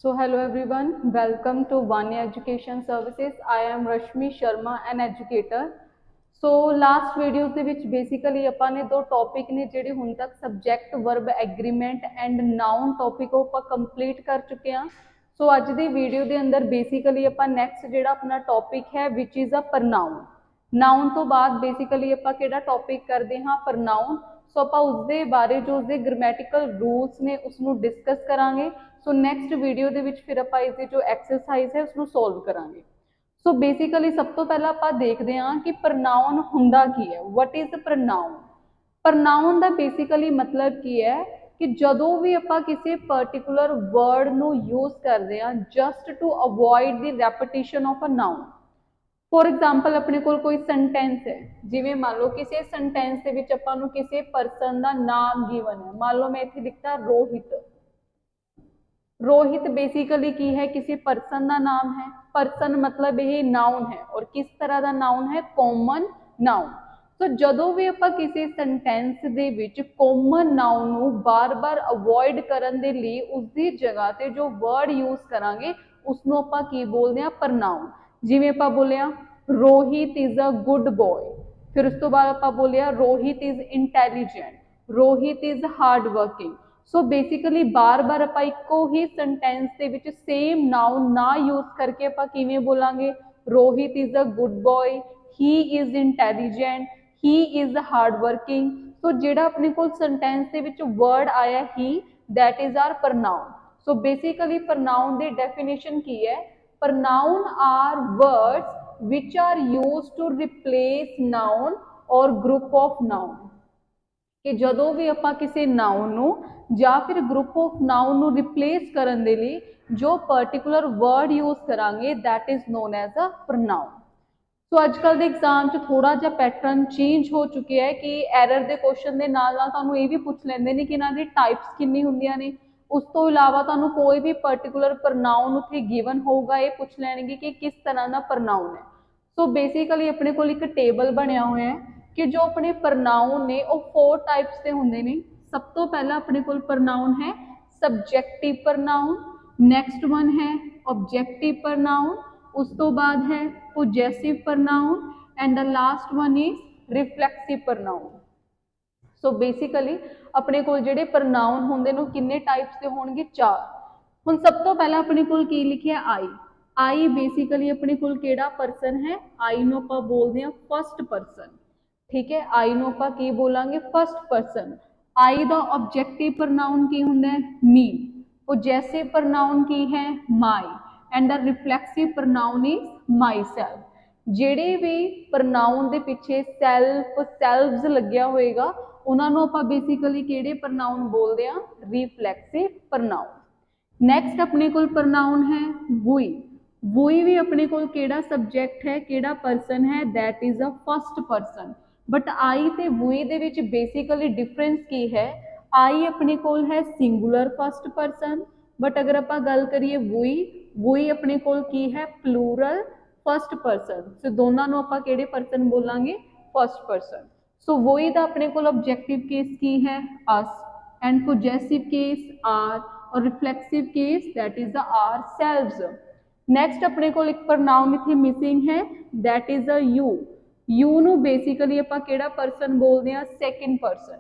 So hello everyone, welcome to One Year Education Services. I am Rashmi Sharma, an educator. So last videos ਦੇ ਵਿੱਚ basically ਆਪਾਂ ਨੇ ਦੋ topic ਨੇ ਜਿਹੜੇ ਹੁਣ ਤੱਕ subject verb agreement and noun topic ਉਹ ਆਪਾਂ ਕੰਪਲੀਟ ਕਰ ਚੁੱਕੇ ਹਾਂ। ਸੋ ਅੱਜ ਦੀ ਵੀਡੀਓ ਦੇ ਅੰਦਰ ਬੇਸਿਕਲੀ ਆਪਾਂ ਨੈਕਸਟ ਜਿਹੜਾ ਆਪਣਾ ਟੌਪਿਕ ਹੈ ਵਿਚ ਇਜ਼ ਅ ਪ੍ਰਨਾਉਨ। ਨਾउन ਤੋਂ ਬਾਅਦ ਬੇਸਿਕਲੀ ਆਪਾਂ ਕਿਹੜਾ ਟੌਪਿਕ ਕਰਦੇ ਹਾਂ ਪ੍ਰਨਾउन। ਸੋ ਆਪਾਂ ਉਸਦੇ ਬਾਰੇ ਜੋ ਉਸਦੇ ਗ੍ਰਾਮੈਟਿਕਲ ਰੂਲਸ ਨੇ ਉਸਨੂੰ ਡਿਸਕਸ ਕਰਾਂਗੇ। ਸੋ ਨੈਕਸਟ ਵੀਡੀਓ ਦੇ ਵਿੱਚ ਫਿਰ ਆਪਾਂ ਇਸ ਦੀ ਜੋ ਐਕਸਰਸਾਈਜ਼ ਹੈ ਉਸਨੂੰ ਸੋਲਵ ਕਰਾਂਗੇ। ਸੋ ਬੇਸਿਕਲੀ ਸਭ ਤੋਂ ਪਹਿਲਾਂ ਆਪਾਂ ਦੇਖਦੇ ਹਾਂ ਕਿ ਪ੍ਰਨਾਉਨ ਹੁੰਦਾ ਕੀ ਹੈ। What is ਪ੍ਰਨਾਉਨ? ਪ੍ਰਨਾਉਨ ਦਾ ਬੇਸਿਕਲੀ ਮਤਲਬ ਕੀ ਹੈ ਕਿ ਜਦੋਂ ਵੀ ਆਪਾਂ ਕਿਸੇ ਪਾਰਟਿਕੂਲਰ ਵਰਡ ਨੂੰ ਯੂਜ਼ ਕਰਦੇ ਹਾਂ just to avoid the repetition of a noun. For example ਆਪਣੇ ਕੋਲ ਕੋਈ ਸੈਂਟੈਂਸ ਹੈ, ਜਿਵੇਂ ਮੰਨ ਲਓ ਕਿਸੇ ਸੈਂਟੈਂਸ ਦੇ ਵਿੱਚ ਆਪਾਂ ਨੂੰ ਕਿਸੇ ਪਰਸਨ ਦਾ ਨਾਮ ਗਿਵਨ ਹੈ। ਮੰਨ ਲਓ ਮੈਂ ਇੱਥੇ ਲਿਖਤਾ ਰੋਹਿਤ। रोहित बेसिकली की है किसी पर्सन का नाम है। पर्सन मतलब ये नाउन है और किस तरह का नाउन है? Common noun. तो जदों भी आप किसी सेंटेंस दे विच कॉमन नाउन नू बार बार अवॉइड करन दे लई उसकी जगह ते जो वर्ड यूज करांगे उसनों आपां की बोलदे आ प्रनाउन। जिवें आपां बोलिया Rohit is a good boy, फिर उस तो बाद आपां बोलिया Rohit is intelligent, Rohit is hard working. So basically बार बार आप इको ही सेंटेंस के विच सेम नाउन ना यूज करके आप किवें बोलांगे? Rohit is a good boy, he is intelligent, he is hard working. So जिहड़ा अपने कोल सेंटेंस के विच वर्ड आया ही, that is our pronoun. So basically pronoun की डेफिनेशन की है? Pronoun are words which are used to replace noun और ग्रुप ऑफ नाउन। कि जदों भी आप किसी नाउन नू या फिर ग्रुप ऑफ नाउन नू रिप्लेस करन दे लई जो पर्टिकुलर वर्ड यूज करांगे that is known as a pronoun. So अजकल के एग्जाम च थोड़ा जिहा पैटर्न चेंज हो चुके हैं कि एरर के क्वेश्चन के नाल नाल तुहानूं ये भी पूछ लैंदे ने कि इन्हां दी टाइप्स कितनी हुंदियां ने। उस तो इलावा तुहानूं कोई भी पर्टिकुलर प्रनाउन उत्थे गिवन होगा ये पूछ लैणगे कि किस तरह का प्रनाउन है। सो बेसिकली अपने कोल एक टेबल बनिया होया है कि जो अपने प्रनाउन ने वो 4 टाइप्स के होंगे ने। सब तो पहला अपने कोल प्रनाउन है सबजैक्टिव प्रनाउन, नैक्सट वन है ऑब्जैक्टिव प्रनाउन, उस तो बाद है possessive pronoun and the last one is reflexive pronoun. So basically अपने कोल जिहड़े प्रनाउन होंदे ने किन्ने टाइप्स के होणगे? 4। हुण सब तो पहला अपने कोल की लिखिया आई। आई बेसिकली अपने कोल केड़ा पर्सन है? आई नूं आपां बोलदे हां फर्स्ट पर्सन। ठीक है, आई नूं आपां की बोलांगे फर्स्ट पर्सन। आई दा ऑब्जेक्टिव प्रनाउन की हुंदा है? मी। पोजेसिव प्रनाउन की है? My and the reflexive pronoun is myself. ਜਿਹੜੇ भी प्रनाउन ਦੇ ਪਿੱਛੇ ਸੈਲਫ ਸੈਲਵਸ ਲੱਗਿਆ ਹੋਏਗਾ ਉਹਨਾਂ ਨੂੰ ਆਪਾਂ ਬੇਸਿਕਲੀ ਕਿਹੜੇ ਪ੍ਰਨਾउन ਬੋਲਦੇ ਆ? ਰਿਫਲੈਕਸਿਵ ਪ੍ਰਨਾउन। ਨੈਕਸਟ ਆਪਣੇ ਕੋਲ ਪ੍ਰਨਾउन ਹੈ ਵੀ। ਵੀ ਵੀ ਆਪਣੇ ਕੋਲ ਕਿਹੜਾ ਸਬਜੈਕਟ ਹੈ, ਕਿਹੜਾ ਪਰਸਨ ਹੈ? That is a first person. But I ते ਵੀ ਦੇ ਵਿੱਚ ਬੇਸਿਕਲੀ डिफरेंस की है? आई अपने कोल है सिंगुलर फर्स्ट पर्सन, बट अगर आप गल करिए ਵੀ अपने कोल की है प्लूरल फर्स्ट पर्सन। सो दोनों नूं आपां किहड़े पर्सन बोलांगे? First person. सो वही दा अपने कोल ऑब्जेक्टिव केस की है? Us and possessive case our और reflexive case that is the ourselves. Next अपने कोल एक प्रनाउन इत्थे मिसिंग है that is a you. You नूं बेसिकली आपां किहड़ा पर्सन बोलदे हां? Second person.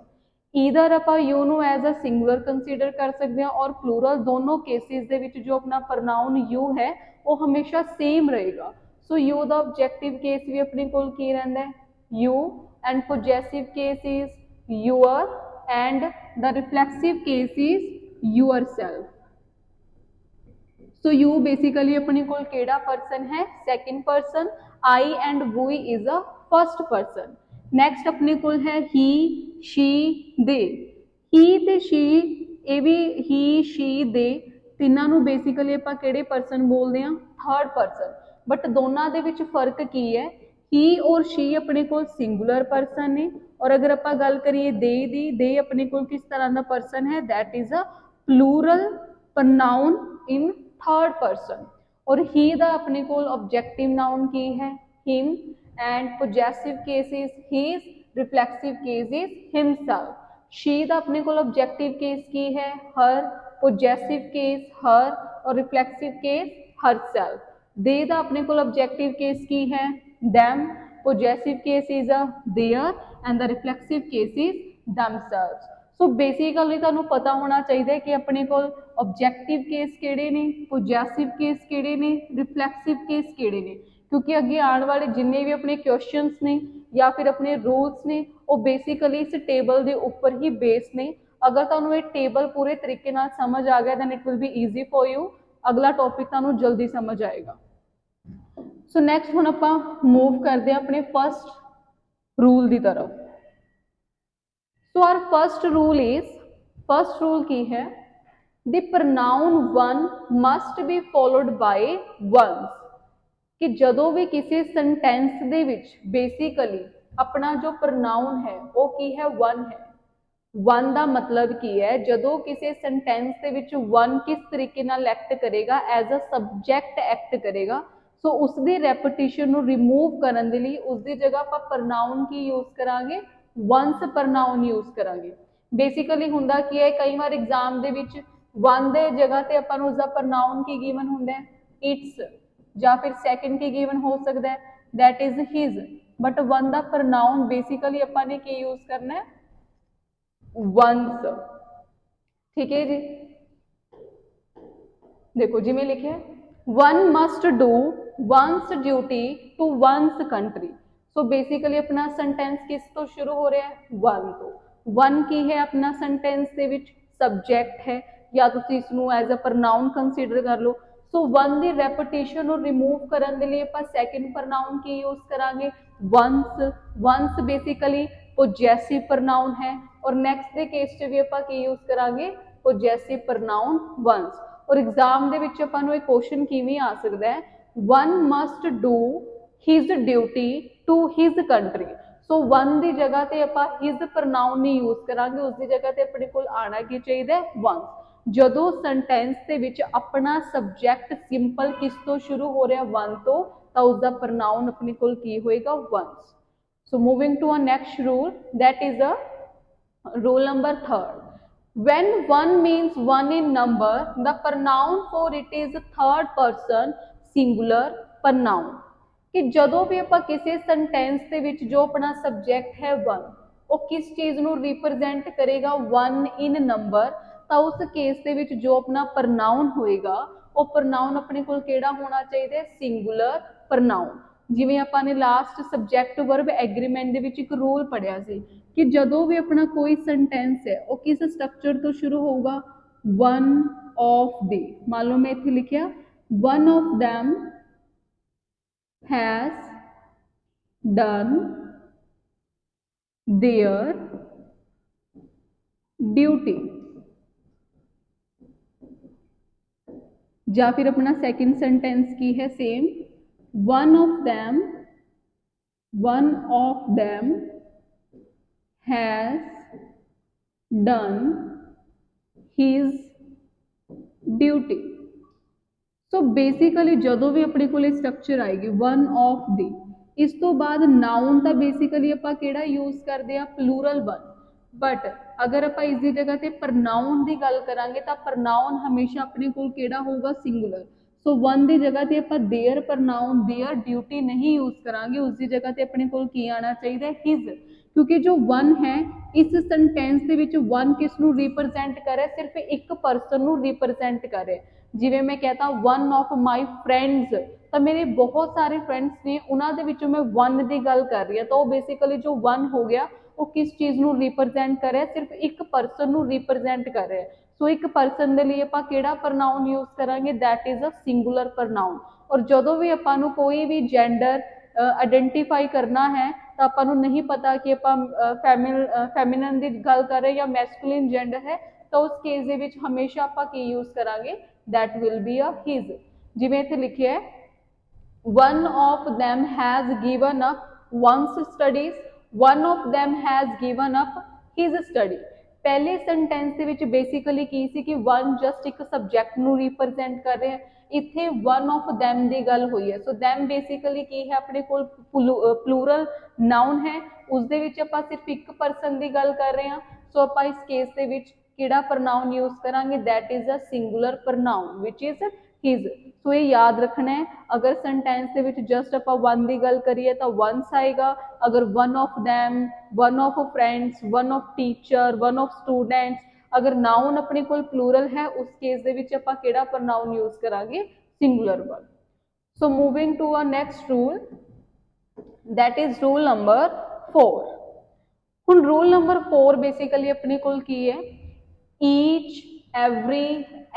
ईदर आप यू नूं एज अ सिंगुलर कंसीडर कर सकते हैं और प्लूरल। दोनों केसिस दे विच जो अपना प्रनाउन यू है वो हमेशा सेम रहेगा। सो यू दा ऑब्जेक्टिव केस भी अपने कोल की रहिंदा है? You and possessive case is your and the reflexive case is yourself. So you basically अपने कोल केड़ा पर्सन है? Second person. I and we is a first person. Next अपने कोल है ही शी दे। ही ते शी ये भी ही शी दे तिन्हां नूं बेसिकली आपां किहड़े पर्सन बोलदे हां? Third person. बट दोनों दे विच फर्क की है? ही और शी अपने कोल सिंगुलर पर्सन ने और अगर आपां गल करिए दे दी, दे अपने कोल किस तरह का पर्सन है? That is a plural pronoun in third person. और ही दा अपने कोल ऑब्जेक्टिव नाउन की है? Him and possessive case is his, reflexive case is himself. She दा अपने कोल ऑब्जेक्टिव केस की है? हर, पोजेसिव केस हर और रिफ्लेक्सिव केस herself। they ਦਾ ਆਪਣੇ ਕੋਲ ऑब्जेक्टिव केस ਕੀ है them, possessive case is a their and the reflexive case is themselves। So basically ਤੁਹਾਨੂੰ पता होना चाहिए कि अपने को ऑब्जेक्टिव केस किहड़े ने, पोजैसिव केस किहड़े ने, रिफ्लैक्सिव केस किहड़े ने, क्योंकि अगे आने वाले जिन्ने भी अपने क्वेश्चंस ने या फिर अपने रूल्स ने वो बेसिकली इस टेबल के उपर ही बेस ने। अगर तुहानू ये टेबल पूरे तरीके नाल समझ आ गया then it will be easy for you, अगला टॉपिक तुहानू जल्दी समझ आएगा। सो नैक्सट हुण आपां मूव करते हैं अपने फर्स्ट रूल की तरफ। So our first rule is, first rule की है the pronoun one must be followed by ones, कि जदों भी किसी सेंटेंस दे विच बेसिकली अपना जो प्रनाउन है वो की है वन है। वन का मतलब की है जदों किसी सेंटेंस दे विच वन किस तरीके नाल एक्ट करेगा, एज अ सबजैक्ट एक्ट करेगा। सो उसकी रेपीटिशन को रिमूव करने के लिए उसकी जगह आप प्रनाउन की यूज करांगे, वंस प्रनाउन यूज करांगे। बेसिकली हुंदा की है कई बार एग्जाम दे विच वन दे जगह ते आपां नूं उसदा प्रनाउन की गिवन हुंदा है इट्स, या फिर सैकेंड की गिवन हो सकता है that is his, but one का प्रनाउन बेसिकली आपां ने की यूज करना है वंस। ठीक है जी, देखो जिवें लिखिਆ one must do one's duty to one's country. So basically अपना सेंटेंस किस तो शुरू हो रहा है वन तो। वन की है अपना सेंटेंस दे विच सबजैक्ट है, या तुसीं इसनूं एज अ प्रनाउन कंसीडर कर लो। सो वन की रेपीटिशन को रिमूव करने के लिए आप सैकेंड प्रनाउन की यूज करांगे वंस। वंस बेसिकली पोजैसिव प्रनाउन है, और नैक्सट के केस च भी आप की यूज करांगे पोजैसिव प्रनाउन वंस। और एग्जाम दे विच आपां नूं क्वेश्चन किवें आ सकदा है one must do his duty to his country. So one की जगह ते आपां हिज प्रनाउन नहीं यूज करांगे, उसकी जगह ते अपने कोल आना की चाहिए वंस। जदों सेंटेंस दे विच अपना सबजैक्ट सिंपल किस तो शुरू हो रहा वन तो उसका प्रनाउन अपने कोल की होएगा ones. So moving to a next rule that is a rule number third. When one means one in number, the pronoun for it is third person singular pronoun। कि जदों भी आप किसी सेंटेंस के विच जो अपना सबजैक्ट है वन वो किस चीज़ नूं रिप्रजेंट करेगा वन इन नंबर, तो उस केस के विच जो अपना प्रनाउन होएगा वो प्रनाउन अपने कोल केड़ा होना चाहिए सिंगुलर प्रनाउन। जिवें आपां ने लास्ट सबजैक्ट वर्ब एग्रीमेंट दे विच एक रूल पढ़िया सी कि जदों भी अपना कोई सेंटेंस है वो किस स्ट्रक्चर तो शुरू होगा वन ऑफ द। मान लो मैं इत्थे लिखिया one of them has done there duty, या फिर अपना सेकंड सेंटेंस की है same one of them has done his duty. So basically जदों भी अपने को स्ट्रक्चर आएगी वन ऑफ दी, इस तो बाद नाउन तो बेसिकली आप केड़ा यूज करते हैं प्लूरल वन, बट अगर आप इसकी जगह पे प्रनाउन की गल करांगे तो प्रनाउन हमेशा अपने को केड़ा होगा सिंगुलर। सो वन की जगह पे आप देयर प्रनाउन देयर ड्यूटी नहीं यूज करांगे, उसकी जगह पे अपने को की आना चाहिए हिज, क्योंकि जो वन है इस सेंटेंस के विच वन किस नूं रिप्रजेंट करे सिर्फ एक परसन नूं रिप्रजेंट करे। जिवें मैं कहता वन ऑफ माई फ्रेंड्स, तो मेरे बहुत सारे फ्रेंड्स ने उन्होंने विचों मैं वन की गल कर रही हूँ, तो बेसिकली जो वन हो गया वो किस चीज़ नूं रिप्रजेंट कर रहा है सिर्फ एक परसन नूं रिप्रजेंट कर रहा है। सो एक परसन के लिए आप केड़ा प्रनाउन यूज करांगे that is a singular pronoun. और जदों भी आपां नूं कोई भी जेंडर आइडेंटिफाई करना है तो आपां नूं नहीं पता कि आपां फैमिनन की गल कर रहे हैं या मैस्कुलिन जेंडर है, तो उस केस दे विच हमेशा आपां की यूज करांगे that will be a his. जिवें इत्थे लिखिआ है one of them has given up ones studies, one of them has given up his study. पहले सेंटेंस दे विच बेसिकली की सी कि वन जस्ट एक सबजैक्ट नूं रिप्रजेंट कर रहे हैं, इत्थे वन ऑफ दैम की गल हुई है। सो दैम बेसिकली की है अपने कोल प्लूरल नाउन है, उस दे विच आपां सिर्फ एक परसन की गल कर रहे हैं। सो आपां इस केस दे विच ਕਿਹੜਾ ਪ੍ਰਨਾਉਨ ਯੂਜ਼ ਕਰਾਂਗੇ, that is a singular pronoun ਵਿਚ इज हिज। सो ये याद रखना है, अगर सेंटेंस ਦੇ ਵਿੱਚ जस्ट ਆਪਾਂ वन ਦੀ ਗੱਲ ਕਰੀਏ ਤਾਂ once ਆਏਗਾ, अगर one of them, one of friends, one of teacher, one of students, अगर नाउन अपने कोल प्लूरल है उस केस ਦੇ ਵਿੱਚ ਆਪਾਂ ਕਿਹੜਾ ਪ੍ਰਨਾਉਨ ਯੂਜ਼ ਕਰਾਂਗੇ, singular one. So moving to a next rule, that is rule number 4। हुण रूल नंबर 4 बेसिकली अपने कोल की है, each, every,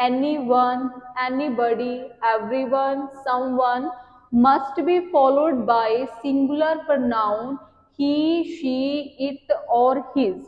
anyone, anybody, everyone, someone must be followed by singular pronoun he, she, it or his।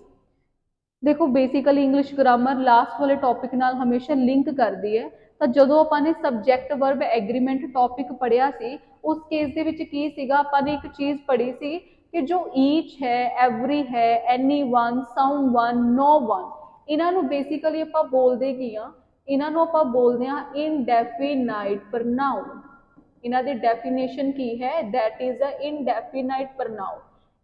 देखो basically English grammar last वाले topic नाल हमेशा link करती है, ਤਾਂ ਜਦੋਂ ਆਪਾਂ ਨੇ ਸਬਜੈਕਟ ਵਰਬ ਐਗਰੀਮੈਂਟ ਟੌਪਿਕ ਪੜਿਆ ਸੀ ਉਸ ਕੇਸ ਦੇ ਵਿੱਚ ਕੀ ਸੀਗਾ, ਆਪਾਂ ਨੇ ਇੱਕ ਚੀਜ਼ ਪੜ੍ਹੀ ਸੀ ਕਿ ਜੋ ਈਚ ਹੈ, ਐਵਰੀ ਹੈ, ਐਨੀਵਨ, ਸਮਵਨ, ਨੋਵਨ, ਇਹਨਾਂ ਨੂੰ ਬੇਸਿਕਲੀ ਆਪਾਂ ਬੋਲਦੇ ਕੀ ਆ, ਇਹਨਾਂ ਨੂੰ ਆਪਾਂ ਬੋਲਦੇ ਆ ਇਨਡੈਫੀਨਾਈਟ ਪ੍ਰਨਾਉਨ। ਇਹਨਾਂ ਦੀ ਡੈਫੀਨੇਸ਼ਨ ਕੀ ਹੈ, that is a indefinite pronoun.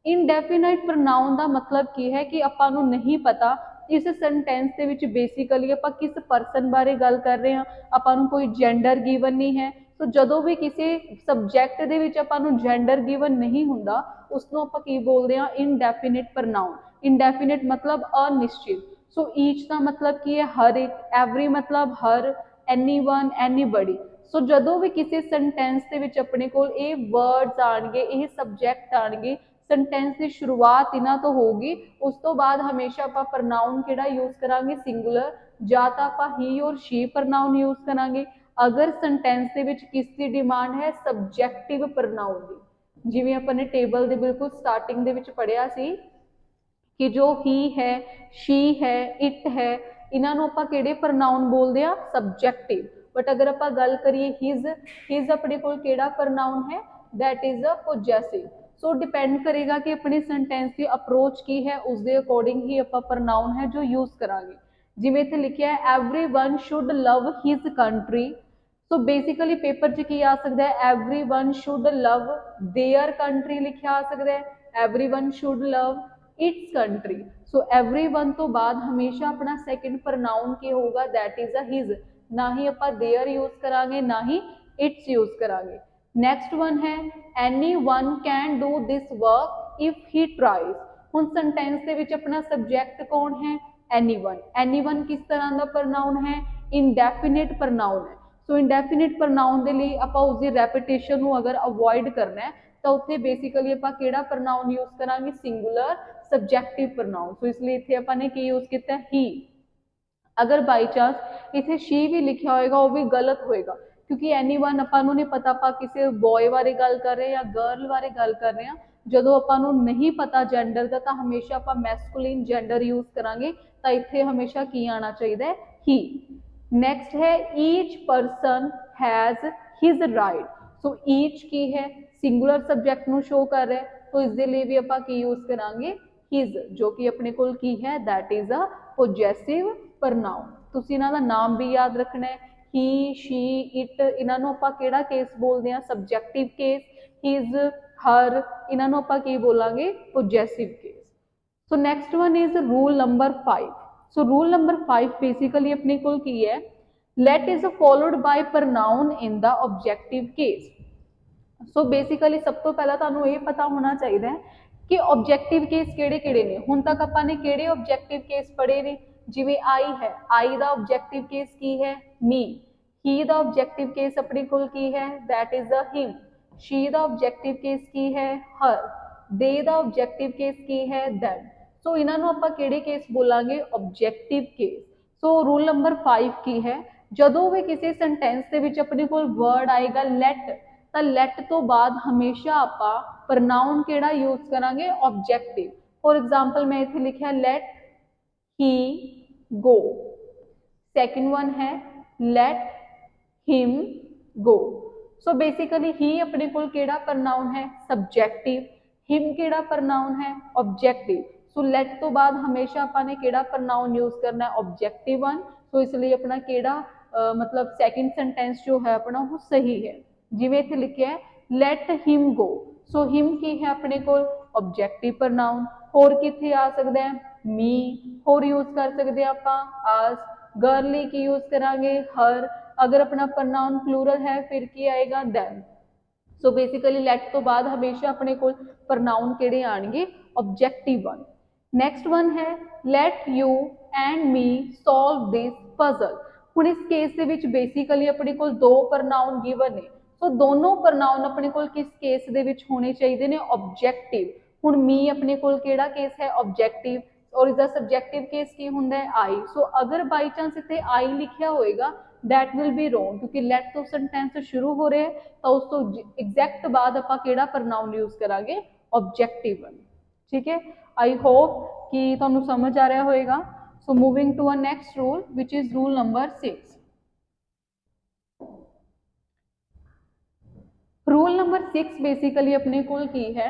Indefinite pronoun ਦਾ ਮਤਲਬ ਕੀ ਹੈ ਕਿ ਆਪਾਂ ਨੂੰ ਨਹੀਂ ਪਤਾ इस सेंटेंस ਦੇ ਵਿੱਚ बेसिकली ਆਪਾਂ किस परसन बारे गल कर रहे हैं, ਆਪਾਂ ਨੂੰ कोई जेंडर गिवन नहीं है। तो ਜਦੋਂ ਵੀ ਕਿਸੇ सब्जैक्ट ਦੇ ਵਿੱਚ ਆਪਾਂ ਨੂੰ जेंडर गिवन नहीं ਹੁੰਦਾ ਉਸ ਨੂੰ ਆਪਾਂ ਕੀ ਬੋਲਦੇ ਹਾਂ, इनडेफिनिट ਪ੍ਰਨਾਉਨ। इनडेफिनिट मतलब अनिश्चित। सो ईच का मतलब की है हर एक, एवरी मतलब हर, एनीवन, एनीबडी। सो ਜਦੋਂ ਵੀ ਕਿਸੇ सेंटेंस ਦੇ ਵਿੱਚ ਆਪਣੇ ਕੋਲ ਇਹ वर्ड्स ਆਣਗੇ, ਇਹ सब्जैक्ट ਆਣਗੇ, सेंटेंस की शुरुआत इन्हां तो होगी, उस तो बाद हमेशा आप प्रनाउन किहड़ा यूज करांगे, सिंगुलर, या तो आप ही और शी प्रनाउन यूज करांगे। अगर सेंटेंस दे विच किस दी डिमांड है, सबजैक्टिव प्रनाउन दी, जिवें अपने टेबल दे बिल्कुल स्टार्टिंग दे विच पढ़िया सी कि जो ही है, शी है, इट है, इन्हां नूं आपां किहड़े प्रनाउन बोलदे आ, सबजैक्टिव। बट अगर आपां गल करिए हिज, हिज अपने कोल किहड़ा प्रनाउन है, that is a possessive. So depend करेगा कि अपने सेंटेंस की अप्रोच की है, उसके अकॉर्डिंग ही आप प्रनाउन है जो यूज करांगे। जिवें इत्थे लिखिया है everyone should love his country. So basically paper च की आ सकता है, everyone should love their country लिखिया आ सकता है, everyone should love it's country. So everyone तो बाद हमेशा अपना सैकेंड प्रनाउन की होगा, दैट इज अ हिज। ना ही आप देयर यूज करांगे, ना ही इट्स यूज करांगे। नेक्स्ट वन है any one can do this work if he tries. हुण सेंटेंस दे विच अपना सबजैक्ट कौन है, एनीवन। एनीवन किस तरह का प्रनाउन है, इनडेफिनिट प्रनाउन है। सो इनडेफिनिट प्रनाउन के लिए आप उसकी रैपिटेशन को अगर अवॉइड करना है तो उत्थे बेसिकली आप किहड़ा प्रनाउन यूज करांगे, सिंगुलर सबजैक्टिव प्रनाउन। सो इसलिए इत्थे आपां ने की यूज किया, ही। अगर बाई चांस इत्थे शी भी लिखा होएगा वो भी गलत होएगा, क्योंकि एनीवन आपां नूं नहीं पता आप किसी बॉय बारे गल कर रहे हैं या गर्ल बारे गल कर रहे हैं। जदों आपां नूं नहीं पता जेंडर का तो हमेशा आप मैस्कुलिन जेंडर यूज करांगे, तो इत्थे हमेशा की आना चाहिए, ही। नैक्सट है each person has his right. So each की है, सिंगुलर सबजैक्ट नूं शो कर रहा है, तो इसके लिए भी आप की यूज करांगे, हिज, जो कि अपने कोल की है, दैट इज अ पोजैसिव प्रनाउन। तुसीं इन्हां दा नाम भी याद रखना है, ही, शी, इट, इन्हां नूं आपां किहड़ा केस बोलदे हां, सबजैक्टिव केस, हिज, हर, इन्हां नूं आपां की बोलांगे, possessive case. So next one is rule number 5। So rule number 5 basically अपने कोल की है, let is followed by pronoun in the objective case. So basically सब तो पहला तुहानूं ये पता होना चाहिए कि ऑब्जैक्टिव केस किहड़े-किहड़े ने। हुण तक आपां ने किहड़े ऑब्जैक्टिव केस पढ़े ने, जिवें आई है, आई दा ऑब्जैक्टिव केस की है, मी। ही दा ऑब्जैक्टिव केस अपने कोल की है, that is a him. She दा ऑब्जैक्टिव केस की है, हर। दे दा ऑब्जैक्टिव केस की है, देम। सो इन्हां नूं आपां किहड़े केस बोलांगे, objective case. So rule number 5 की है, जदों भी किसी सेंटेंस दे विच अपने कोल वर्ड आएगा लेट, तो लेट तो बाद हमेशा आपां प्रनाउन किहड़ा यूज करांगे, ऑब्जैक्टिव। फॉर एग्जाम्पल मैं इत्थे लिखिया let he go. Second one है let him go. So basically he अपने कोल किहड़ा प्रनाउन है, सबजैक्टिव। हिम किहड़ा प्रनाउन है, ऑब्जैक्टिव। सो लेट तो बाद हमेशा आपां ने किहड़ा प्रनाउन यूज करना है, ऑब्जैक्टिव वन। सो इसलिए अपना किहड़ा मतलब सैकेंड सेंटेंस जो है अपना वो सही है। जिवें इत्थे लिखिया है let him go. Saw him की है अपने कोल, ऑब्जैक्टिव प्रनाउन। होर कित्थे आ सकदा है, मी, होर यूज कर सकते आपां आस, गर्ली की यूज करांगे हर, अगर अपना प्रनाउन प्लूरल है फिर की आएगा दैन। सो बेसिकली लेट तो बाद हमेशा अपने को प्रनाउन किहड़े आएंगे ऑब्जेक्टिव वन। नेक्स्ट वन है let you and me solve this puzzle. हुण इस केस दे विच बेसिकली अपने को दो प्रनाउन गिवन ने, सो दोनों प्रनाउन अपने को किस केस दे विच होने चाहिए ने ऑब्जेक्टिव। हुण मी अपने को किहड़ा केस है ऑब्जेक्टिव और इसका सब्जेक्टिव केस की हुंदा है आई। सो अगर बाई चांस इत्थे आई लिखिया होएगा दैट विल बी रोंग, क्योंकि लेट तो सेंटेंस शुरू हो रहे हैं तो उस तो एग्जैक्ट बाद आपां किहड़ा प्रनाउन यूज करांगे ऑब्जेक्टिव वन। ठीक है, आई होप कि तुहानूं समझ आ रहा होएगा। So moving to a next rule which is rule number 6। Rule number 6 basically अपने कोल की है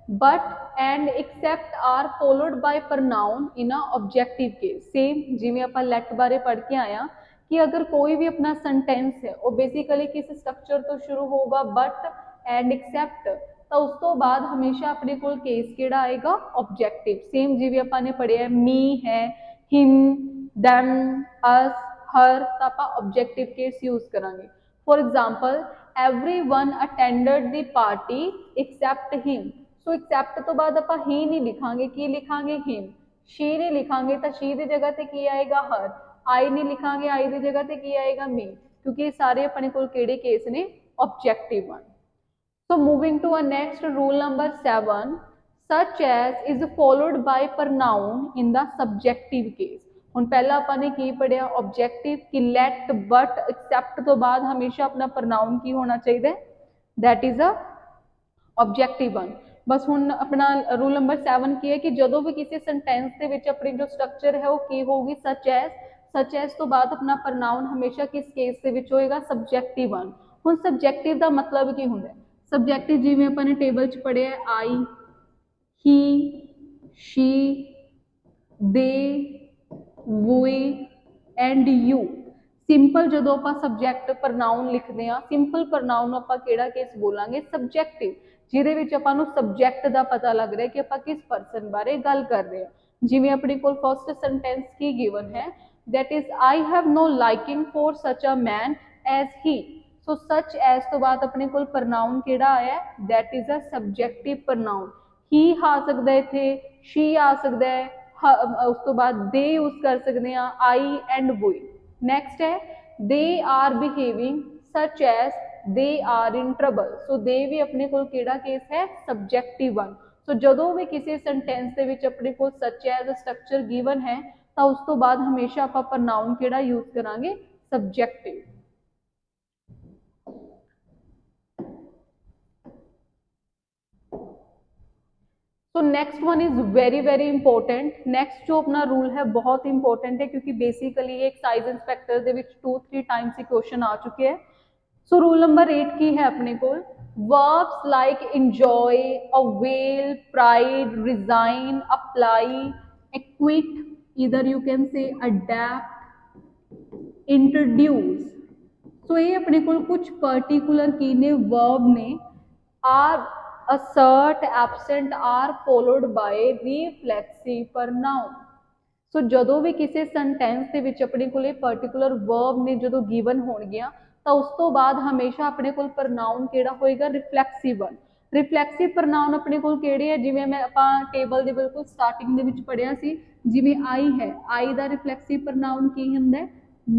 but and except are followed by pronoun in a objective case. Same जिवें आपां लेट बारे पढ़ के आया कि अगर कोई भी अपना सेंटेंस है वो बेसिकली किस स्ट्रक्चर तो शुरू होगा बट एंड एक्सेप्ट, तो उस तो बाद हमेशा अपने कोल केस किहड़ा आएगा ऑब्जेक्टिव। सेम जिवें आपां ने पढ़िया मी है, हिम, देम, अस, हर, तो आपां ऑब्जेक्टिव केस यूज करांगे। For example everyone attended the party except him। So except तो बाद आपां ही नहीं लिखांगे, की लिखांगे हिम। शी नहीं लिखांगे तो शी की जगह ते की आएगा हर। आई नहीं लिखांगे, आई की जगह ते की आएगा मी, क्योंकि ये सारे अपने कोल किहड़े केस ने objective one. So moving to a next rule number 7 such as is followed by pronoun in the subjective case. हुण पहला आपां ने की पढ़िया ऑब्जेक्टिव कि लेट बट एक्सेप्ट तो बाद हमेशा अपना प्रनाउन की होना चाहिए that is a objective one. बस हुण अपना रूल नंबर 7 की है कि जदों भी किसी सेंटेंस के विच अपनी जो स्ट्रक्चर है वो की होगी सच एज, सच एज तो बाद अपना प्रनाउन हमेशा किस केस के विच होएगा सब्जेक्टिव वन। हुण सब्जेक्टिव का मतलब की हुंदा है, सब्जेक्टिव जिवें आपां ने टेबल च पढ़िया I, he, she, they, we and you. Simple जो आप सबजैक्ट प्रनाउन लिखते हैं सिंपल प्रनाउन आप केस बोलांगे सबजैक्टिव, जिहदे विच आपां नूं सबजैक्ट का पता लग रहा है कि आप किस परसन बारे गल कर रहे हैं। जिवें अपने को फर्स्ट सेंटेंस की गिवन है that is I have no liking for such a man as he. So such as तो बाद अपने को प्रनाउन किहड़ा आया that is a subjective pronoun. He आ सकता है इत्थे, शी आ सकता है, उस तो बाद दे यूज कर सकते हैं, आई एंड वी। नेक्स्ट है they are behaving such as they are in trouble. So they भी अपने को केड़ा केस है सब्जेक्टिव वन। सो जदों भी किसी सेंटेंस दे विच अपने को सच एज स्ट्रक्चर गिवन है तो उस तो बाद हमेशा आप प्रनाउन केड़ा यूज करांगे सब्जेक्टिव। तो next one is very very important. Next जो अपना रूल है बहुत इंपॉर्टेंट है क्योंकि बेसिकली एक साइज इंस्पैक्टर दे विच 2-3 टाइम्स ही क्वेश्चन आ चुके हैं। सो रूल नंबर 8 की है अपने को verbs like enjoy, avail, pride, resign, apply, acquit, इधर you can say adopt, introduce. So ये अपने को कुछ पर्टिकुलर की ने वर्ब ने are assert, absent are followed by reflexive pronoun। सो जदों भी किसी सेंटेंस के विच अपने को पर्टिकुलर वर्ब ने जो गिवन होणगियां तो उस तो बाद हमेशा अपने को प्रनाउन केड़ा होएगा रिफ्लैक्सिव वन। रिफ्लैक्सिव प्रनाउन अपने को केड़े है जिवें मैं आपां टेबल दे बिल्कुल स्टार्टिंग दे विच पढ़िया सी जिवें आई है, आई दा रिफ्लैक्सिव प्रनाउन की हुंदा है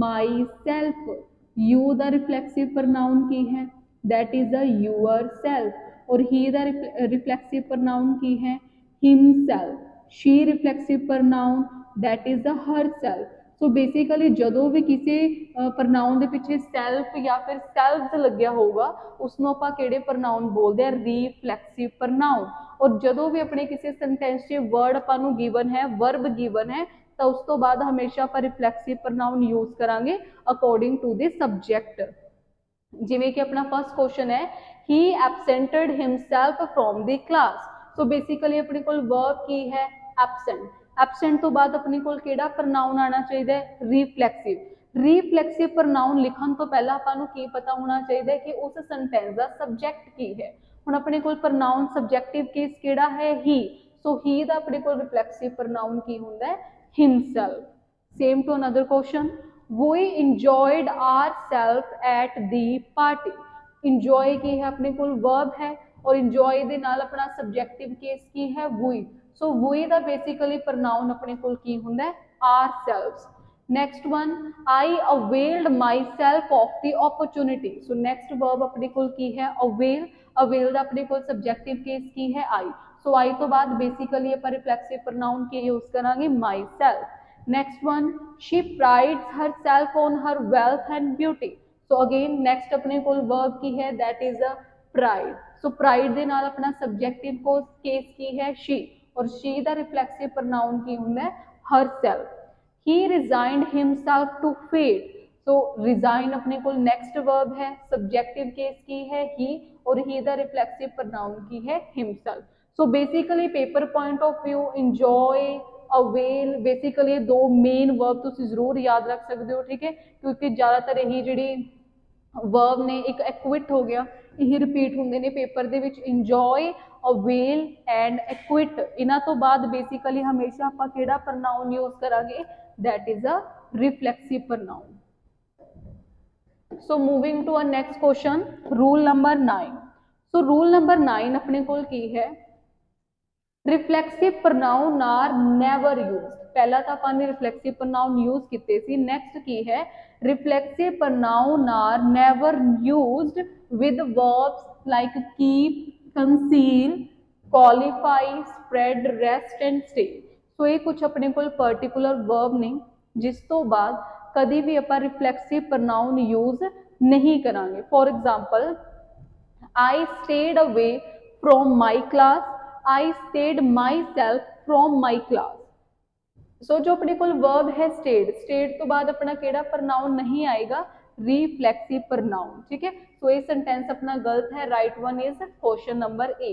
माई सैल्फ। यू दा रिफ्लैक्सिव प्रनाउन की है that is a yourself. और ही दा रिफ्लैक्सिव प्रनाउन की है himself. She reflexive pronoun that is the herself. So basically जदों भी किसी प्रनाउन के पिछे सैल्फ या फिर सैल्फ लग्या होगा उसनों आपां किहड़े प्रनाउन बोलते हैं रिफ्लैक्सिव प्रनाउन। और जदों भी अपने किसी सेंटेंस च वर्ड आपां नूं गिवन है वर्ब गिवन है तो उस तो बाद हमेशा आपां रिफ्लैक्सिव प्रनाउन यूज करांगे अकॉर्डिंग टू द सब्जेक्ट। जिवें कि अपना फर्स्ट क्वेश्चन है he absented himself from the class। So basically अपने को वर्ब की है absent। absent तो बाद अपने को केड़ा प्रनाउन आना चाहिए रिफ्लैक्सिव। रिफ्लैक्सिव प्रनाउन लिखन तो पहला आपां नूं की पता होना चाहिए कि उस सेंटेंस का सब्जेक्ट की है। हुण अपने को प्रनाउन सब्जेक्टिव केस केड़ा है ही। ਸੋ ਹੀ ਦਾ ਆਪਣੇ ਕੋਲ ਰਿਫਲੈਕਸਿਵ ਪ੍ਰਨਾਉਨ ਕੀ ਹੁੰਦਾ ਹੈ, himself. Same to another question, we enjoyed ourselves at the party। enjoy ਕੀ ਹੈ ਆਪਣੇ ਕੋਲ verb ਹੈ ਔਰ enjoy ਦੇ ਨਾਲ ਆਪਣਾ subjective case ਕੀ ਹੈ, we। So we the basically pronoun ਆਪਣੇ ਕੋਲ ਕੀ ਹੁੰਦਾ ਹੈ, ourselves। next one, I availed myself of the opportunity। so next verb ਆਪਣੇ ਕੋਲ ਕੀ ਹੈ, avail। avail ਦਾ ਆਪਣੇ ਕੋਲ subjective case ਕੀ ਹੈ, I। so I ਤੋਂ ਬਾਅਦ basically ਆਪਾਂ reflexive pronoun ਕੀ use ਕਰਾਂਗੇ, myself। next one, she prides herself on her wealth and beauty। so again next अपने कोल verb की है, that is a pride। so pride ਦੇ ਨਾਲ अपना subjective case की है, she। और she ਦਾ reflexive pronoun की ਹੁੰਦਾ है, herself। he resigned himself to fate। so resign अपने कोल next verb है, subjective case की है he, और he ਦਾ reflexive pronoun की है, himself। so basically paper point of view enjoy, avail, basically दो मेन वर्ब ਤੁਸੀਂ ਜ਼ਰੂਰ ਯਾਦ ਰੱਖ ਸਕਦੇ ਹੋ, ਠੀਕ ਹੈ, ਕਿਉਂਕਿ ਜ਼ਿਆਦਾਤਰ ਇਹੀ ਜਿਹੜੀ ਵਰਬ ਨੇ, ਇੱਕ ਐਕੁਇਟ ਹੋ ਗਿਆ, ਇਹ ਰਿਪੀਟ ਹੁੰਦੇ ਨੇ ਪੇਪਰ ਦੇ ਵਿੱਚ, ਇੰਜੋਏ, ਅਵੇਲ ਐਂਡ ਐਕੁਇਟ। ਇਹਨਾਂ ਤੋਂ ਬਾਅਦ ਬੇਸਿਕਲੀ ਹਮੇਸ਼ਾ ਆਪਾਂ ਕਿਹੜਾ ਪ੍ਰਨਾਉਨ ਯੂਜ਼ ਕਰਾਂਗੇ, that is a reflexive pronoun। so moving to our next question, rule number 9। so rule number 9 ਆਪਣੇ ਕੋਲ ਕੀ ਹੈ, रिफ्लैक्सिव pronoun are never used। पहला तो अपन ने रिफ्लैक्सिव pronoun यूज किए सी, नेक्स्ट की है रिफ्लैक्सिव pronoun are never used with verbs like keep, conceal, qualify, spread, rest and stay। सो ये कुछ अपने को पर्टिकुलर verb ने जिस तो बाद कभी भी अपन रिफ्लैक्सिव pronoun यूज नहीं करांगे। For example, I stayed away from my class, I stayed myself from my class। सो जो अपने को वर्ब है stayed, stayed तो बाद अपना केड़ा प्रनाउन नहीं आएगा, रिफ्लेक्सिव प्रनाउन, ठीक है। सो ये सेंटेंस अपना गलत है, right one is question number A.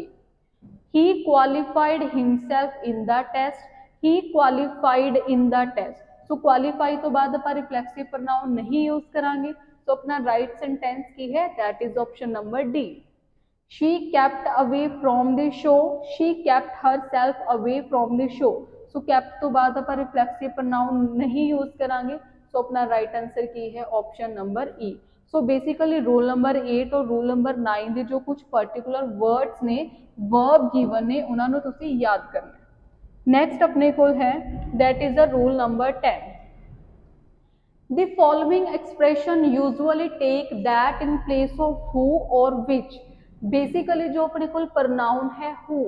he qualified himself in the test, he qualified in the test। So qualify तो बाद अपन रिफ्लेक्सिव प्रनाउन नहीं यूज करांगे, तो अपना राइट सेंटेंस की है, that is option number D. she kept away from the show, she kept herself away from the show। so kept तो बाद अपन रिफ्लेक्सिव pronoun नहीं यूज करांगे, तो अपना राइट आंसर की है ऑप्शन नंबर ई। सो बेसिकली रूल नंबर 8 और rule number 9 ਦੇ जो कुछ पर्टिकुलर वर्ड्स ने, वर्ब गिवन ने, उन्होंने तुसी याद करना है। नेक्स्ट अपने को है, that is the rule number 10। the following expression usually take that in place of who or which। Basically जो अपने को प्रनाउन है हू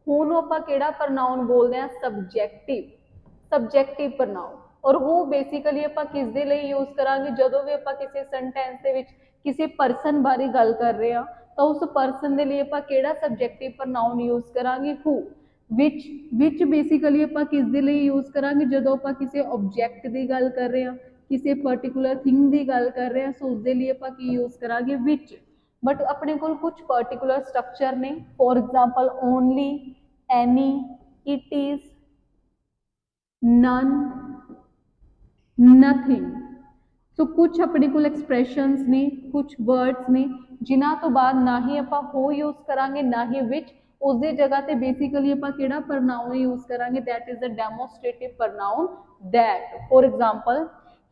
ਨੂੰ ਆਪਾਂ ਕਿਹੜਾ ਪ੍ਰਨਾਉਨ ਬੋਲਦੇ ਆ, ਸਬਜੈਕਟਿਵ ਪ੍ਰਨਾਉਨ। ਔਰ ਹੂ ਬੇਸਿਕਲੀ ਆਪਾਂ ਕਿਸ ਦੇ ਲਈ ਯੂਜ਼ ਕਰਾਂਗੇ, ਜਦੋਂ ਵੀ ਆਪਾਂ ਕਿਸੇ ਸੈਂਟੈਂਸ ਦੇ ਵਿੱਚ ਕਿਸੇ ਪਰਸਨ ਬਾਰੇ ਗੱਲ ਕਰ ਰਹੇ ਆ, ਤਾਂ ਉਸ ਪਰਸਨ ਦੇ ਲਈ ਆਪਾਂ ਕਿਹੜਾ ਸਬਜੈਕਟਿਵ ਪ੍ਰਨਾਉਨ ਯੂਜ਼ ਕਰਾਂਗੇ, ਹੂ। ਵਿਚ ਬੇਸਿਕਲੀ ਆਪਾਂ ਕਿਸ ਦੇ ਲਈ ਯੂਜ਼ ਕਰਾਂਗੇ, ਜਦੋਂ ਆਪਾਂ ਕਿਸੇ ਆਬਜੈਕਟ ਦੀ ਗੱਲ ਕਰ ਰਹੇ ਆ, ਕਿਸੇ ਪਾਰਟਿਕੂਲਰ ਥਿੰਗ ਦੀ ਗੱਲ ਕਰ ਰਹੇ ਆ, ਸੋ ਉਸ ਦੇ ਲਈ ਆਪਾਂ ਕੀ ਯੂਜ਼ ਕਰਾਂਗੇ, ਵਿਚ। बट अपने को कुछ पर्टिकुलर स्ट्रक्चर ने, for example only, any, it is, none, nothing. So कुछ अपने को एक्सप्रैशंस ने, कुछ वर्ड्स ने जिन्हों तो बाद ना ही आप हो यूज करांगे ना ही विच, उसकी जगह ते बेसिकली आप किहड़ा प्रनाउन यूज करांगे, that is a demonstrative pronoun that. For example,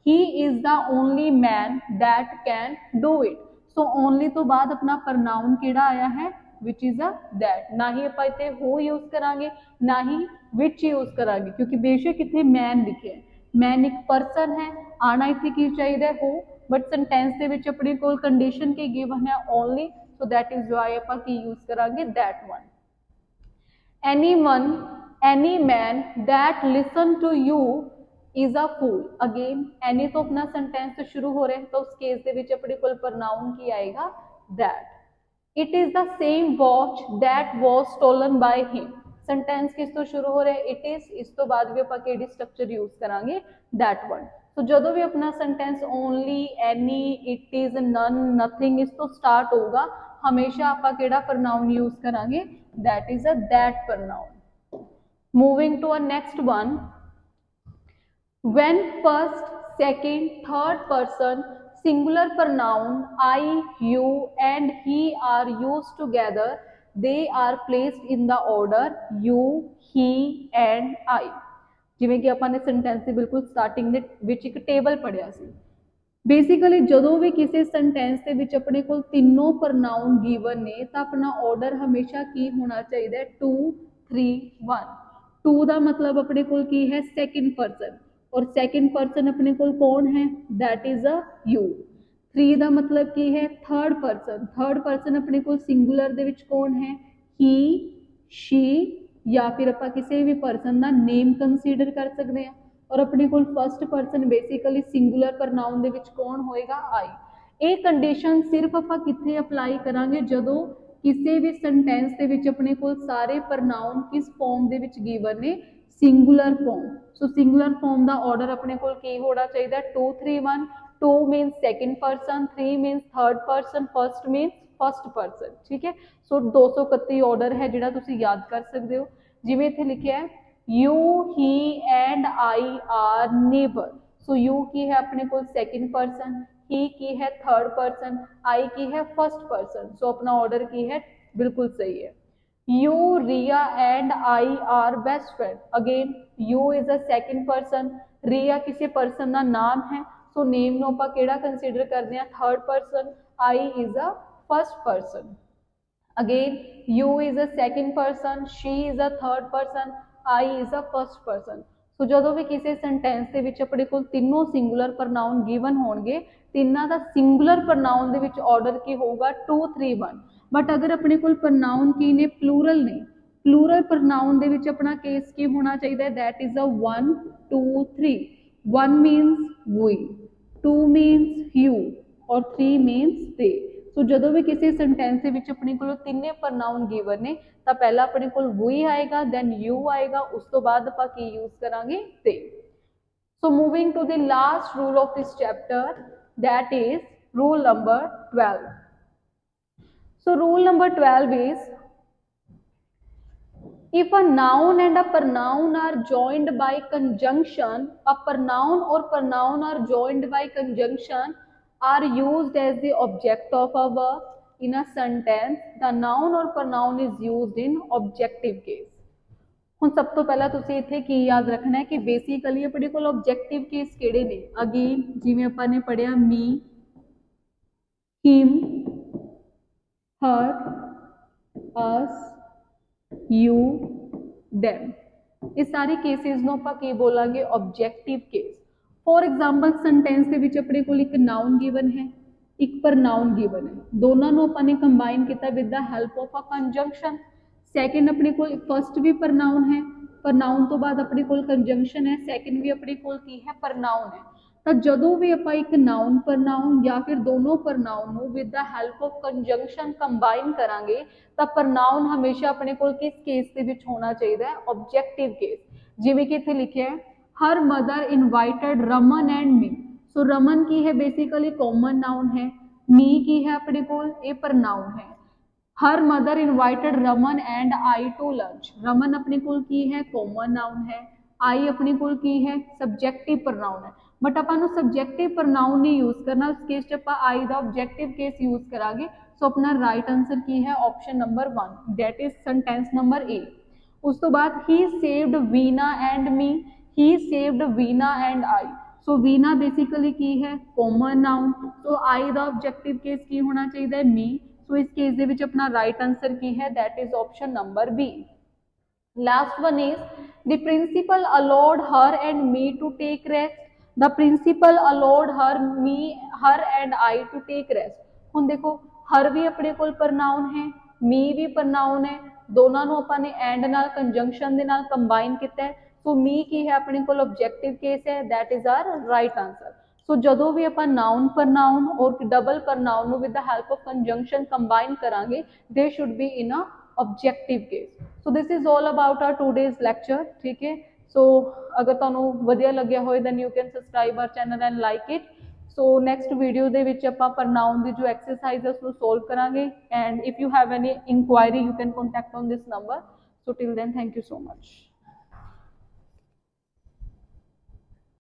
he is the only man that can do it. So only तो बाद अपना प्रनाउन किहड़ा आया है, विच इज अ दैट। ना ही आप इत्थे हो यूज करांगे ना ही विच यूज करांगे, क्योंकि बेशक इत्थे मैन लिखे है, मैन एक परसन है, आना इत्थे की चाहिए हो, बट सेंटेंस दे विच अपने कोल कंडीशन की गिवन है only, so that is why आप की यूज करांगे that one. Anyone, any man that listen to you is a fool. Again any तो अपना सेंटेंस शुरू हो रहे हैं, तो उस केस दे विच अपने कोल प्रनाउन की आएगा, that. It is the same watch that was stolen by him. Sentence किस तो शुरू हो रहे हैं, इट इज, इस तो बाद भी आप केड़ी स्ट्रक्चर यूज करांगे, दैट वन। तो जो भी अपना sentence only, any, it is, none, nothing इस तो स्टार्ट होगा, हमेशा आप केड़ा प्रनाउन यूज करांगे, that is a that pronoun. Moving to a next one, when first, second, third person singular pronoun I, you and he are used together, they are placed in the order you, he and I। ਜਿਵੇਂ ਕਿ ਆਪਾਂ ਨੇ sentence ਦੇ ਬਿਲਕੁਲ starting ਦੇ ਵਿੱਚ ਇੱਕ table ਪੜਿਆ ਸੀ। ਬੇਸਿਕਲੀ ਜਦੋਂ ਵੀ ਕਿਸੇ ਸੈਂਟੈਂਸ ਦੇ ਵਿੱਚ ਆਪਣੇ ਕੋਲ ਤਿੰਨੋਂ ਪ੍ਰਨਾਉਨ ਗਿਵਨ ਨੇ ਤਾਂ ਆਪਣਾ ਆਰਡਰ ਹਮੇਸ਼ਾ ਕੀ ਹੋਣਾ ਚਾਹੀਦਾ ਹੈ 2 3 1। 2 ਦਾ ਮਤਲਬ ਆਪਣੇ ਕੋਲ ਕੀ ਹੈ ਸੈਕਿੰਡ ਪਰਸਨ, ਔਰ ਸੈਕਿੰਡ ਪਰਸਨ ਆਪਣੇ ਕੋਲ ਕੌਣ ਹੈ दैट इज अ यू। 3 ਦਾ ਮਤਲਬ ਕੀ ਹੈ ਥਰਡ ਪਰਸਨ, ਥਰਡ ਪਰਸਨ ਆਪਣੇ ਕੋਲ ਸਿੰਗੂਲਰ ਦੇ ਵਿੱਚ ਕੌਣ ਹੈ ਹੀ, ਸ਼ੀ ਜਾਂ ਫਿਰ ਆਪਾਂ ਕਿਸੇ ਵੀ ਪਰਸਨ ਦਾ ਨੇਮ ਕੰਸੀਡਰ ਕਰ ਸਕਦੇ ਹਾਂ। ਔਰ ਆਪਣੇ ਕੋਲ ਫਸਟ ਪਰਸਨ ਬੇਸਿਕਲੀ ਸਿੰਗੂਲਰ ਪ੍ਰਨਾਉਨ ਦੇ ਵਿੱਚ ਕੌਣ ਹੋਏਗਾ ਆਈ। ਇਹ ਕੰਡੀਸ਼ਨ ਸਿਰਫ ਆਪਾਂ ਕਿੱਥੇ ਅਪਲਾਈ ਕਰਾਂਗੇ ਜਦੋਂ ਕਿਸੇ ਵੀ ਸੈਂਟੈਂਸ ਦੇ ਵਿੱਚ ਆਪਣੇ ਕੋਲ ਸਾਰੇ ਪ੍ਰਨਾਉਨ ਕਿਸ ਫਾਰਮ ਦੇ ਵਿੱਚ ਗਿਵਨ ਨੇ ਸਿੰਗੂਲਰ ਫਾਰਮ। ਸੋ ਸਿੰਗੂਲਰ ਫਾਰਮ ਦਾ ਆਰਡਰ ਆਪਣੇ ਕੋਲ ਕੀ ਹੋਣਾ ਚਾਹੀਦਾ 2 3 1। 2 means second person, 3 means third person, first means first person. ठीक है, सो 231 ऑर्डर है जिहड़ा तुसीं याद कर सकते हो। जिवें इत्थे लिखिआ है you, he and I are neighbour. So you की है अपने कोल सेकंड पर्सन, ही की है थर्ड पर्सन, आई की है फर्स्ट पर्सन। सो अपना ऑर्डर की है बिल्कुल सही है। You, Riya and I are best friend. Again you is a second person, Riya किसी पर्सन का नाम है, सो नेम ਨੂੰ ਆਪਾਂ ਕਿਹੜਾ ਕੰਸੀਡਰ ਕਰਦੇ ਹਾਂ third person. I is a first person। Again you is a second person, she is a third person, I is a first person। ਸੋ ਜਦੋਂ ਵੀ ਕਿਸੇ ਸੈਂਟੈਂਸ ਦੇ ਵਿੱਚ ਆਪਣੇ ਕੋਲ ਤਿੰਨੋਂ ਸਿੰਗੂਲਰ ਪ੍ਰਨਾਉਨ ਗਿਵਨ ਹੋਣਗੇ, ਤਿੰਨਾਂ ਦਾ ਸਿੰਗੂਲਰ ਪ੍ਰਨਾਉਨ ਦੇ ਵਿੱਚ ਆਰਡਰ ਕੀ ਹੋਊਗਾ 2 3 1। ਬਟ ਅਗਰ ਆਪਣੇ ਕੋਲ ਪ੍ਰਨਾਉਨ ਕੀ ਨੇ ਪਲੂਰਲ ਨੇ, ਪਲੂਰਲ ਪ੍ਰਨਾਉਨ ਦੇ ਵਿੱਚ ਆਪਣਾ ਕੇਸ ਕੀ ਹੋਣਾ ਚਾਹੀਦਾ that is a 1 2 3। 1 means we, 2 means you और 3 मीन्स they। सो ਜਦੋਂ ਵੀ ਕਿਸੇ ਸੈਂਟੈਂਸ ਦੇ ਵਿੱਚ ਆਪਣੇ ਕੋਲ ਤਿੰਨੇ ਪ੍ਰਨਾਉਨ ਗਿਵਨ ਨੇ ਤਾਂ ਪਹਿਲਾਂ ਆਪਣੇ ਕੋਲ we ਆਏਗਾ, ਦੈਨ you ਆਏਗਾ, ਉਸ ਤੋਂ ਬਾਅਦ ਆਪਾਂ ਕੀ ਯੂਜ਼ ਕਰਾਂਗੇ they। So moving to the last rule of this chapter that is rule number 12। सो rule number 12 is if a noun and a pronoun are joined by conjunction, a pronoun or pronoun are joined by conjunction are used as the object of a verb in a sentence, the noun or pronoun is used in objective case। ਹੁਣ ਸਭ ਤੋਂ ਪਹਿਲਾਂ ਤੁਸੀਂ ਇੱਥੇ ਕੀ ਯਾਦ ਰੱਖਣਾ ਹੈ ਕਿ ਬੇਸਿਕਲੀ ਆਪਣੇ ਕੋਲ ਆਬਜੈਕਟਿਵ ਕੇਸ ਕਿਹੜੇ ਨੇ। ਅਗੇਨ ਜਿਵੇਂ ਆਪਾਂ ਨੇ ਪੜਿਆ ਮੀ, ਹਿਮ, ਹਰ, ਅਸ, you, them। ਇਹ ਸਾਰੇ ਕੇਸਿਸ ਨੂੰ ਆਪਾਂ ਕੀ ਬੋਲਾਂਗੇ objective case. For example sentence ਦੇ ਵਿੱਚ ਆਪਣੇ ਕੋਲ ਇੱਕ ਨਾउन ਗਿਵਨ ਹੈ, ਇੱਕ ਪ੍ਰਨਾउन ਗਿਵਨ ਹੈ, ਦੋਨਾਂ ਨੂੰ ਆਪਾਂ ਨੇ ਕੰਬਾਈਨ ਕੀਤਾ with the help of a conjunction. Second ਆਪਣੇ ਕੋਲ ਫਸਟ ਵੀ ਪ੍ਰਨਾउन ਹੈ, ਪ੍ਰਨਾउन ਤੋਂ ਬਾਅਦ ਆਪਣੇ ਕੋਲ ਕੰਜੰਕਸ਼ਨ ਹੈ, ਸੈਕਿੰਡ ਵੀ ਆਪਣੇ ਕੋਲ ਕੀ ਹੈ ਪ੍ਰਨਾउन ਹੈ। ਤਾਂ ਜਦੋਂ ਵੀ ਆਪਾਂ ਇੱਕ ਨਾउन ਪ੍ਰਨਾउन ਜਾਂ ਫਿਰ ਦੋਨੋਂ ਪ੍ਰਨਾउन ਨੂੰ with the help of conjunction combine ਕਰਾਂਗੇ ਤਾਂ ਪ੍ਰਨਾउन ਹਮੇਸ਼ਾ ਆਪਣੇ ਕੋਲ ਕਿਸ ਕੇਸ ਦੇ ਵਿੱਚ ਹੋਣਾ ਚਾਹੀਦਾ ਹੈ ਆਬਜੈਕਟਿਵ ਕੇਸ। ਜਿਵੇਂ ਕਿ ਇੱਥੇ ਲਿਖਿਆ ਹੈ her mother invited Raman and me. So Raman ਕੀ ਹੈ ਬੇਸਿਕਲੀ ਕਾਮਨ ਨਾउन है, मी ਕੀ ਹੈ ਆਪਣੇ ਕੋਲ ਇਹ ਪ੍ਰਨਾउन ਹੈ। Her mother invited Raman and I to lunch. Raman अपने कोल की है कॉमन नाउन है, आई अपने कोल की है सबजैक्टिव प्रनाउन है। बट अपन सबजैक्टिव प्रनाउन नहीं यूज करना, उस केस च ਆਪਾਂ आई ਦਾ ऑब्जेक्टिव केस यूज करांगे। सो अपना राइट आंसर की है option number 1 that is sentence number A. उस तो बाद he saved Veena and me, he saved Veena and I. So Veena basically की है कॉमन नाउन, तो आई ਦਾ ऑब्जेक्टिव केस की होना चाहिए मी। सो इस केस ਦੇ ਵਿੱਚ अपना राइट आंसर की है that is option number B. Last one is the principal allowed her and me to take rest. The principal allowed her and I to take rest. ਹੁਣ देखो हर भी अपने कोल प्रनाउन है, मी भी प्रनाउन है, दोनों ਨੂੰ ਆਪਾਂ ਨੇ एंड ਨਾਲ कंजंक्शन ਦੇ ਨਾਲ कंबाइन ਕੀਤਾ है। सो मी की है अपने कोल ऑब्जेक्टिव केस है that is our right answer. So ਜਦੋਂ ਵੀ ਆਪਾਂ ਨਾउन प्रनाउन और डबल प्रनाउन ਨੂੰ with the help of conjunction combine करांगे they should be in a objective case. So this is all about our today's lecture. ठीक है, सो अगर ਤੁਹਾਨੂੰ ਵਧੀਆ ਲੱਗਿਆ ਹੋਏ then you can subscribe our channel and like it। So next video ਦੇ ਵਿੱਚ ਆਪਾਂ प्रनाउन ਦੀ ਜੋ एक्सरसाइज है उसको सोल्व करांगे and if you have any inquiry you can contact on this number। So till then thank you so much।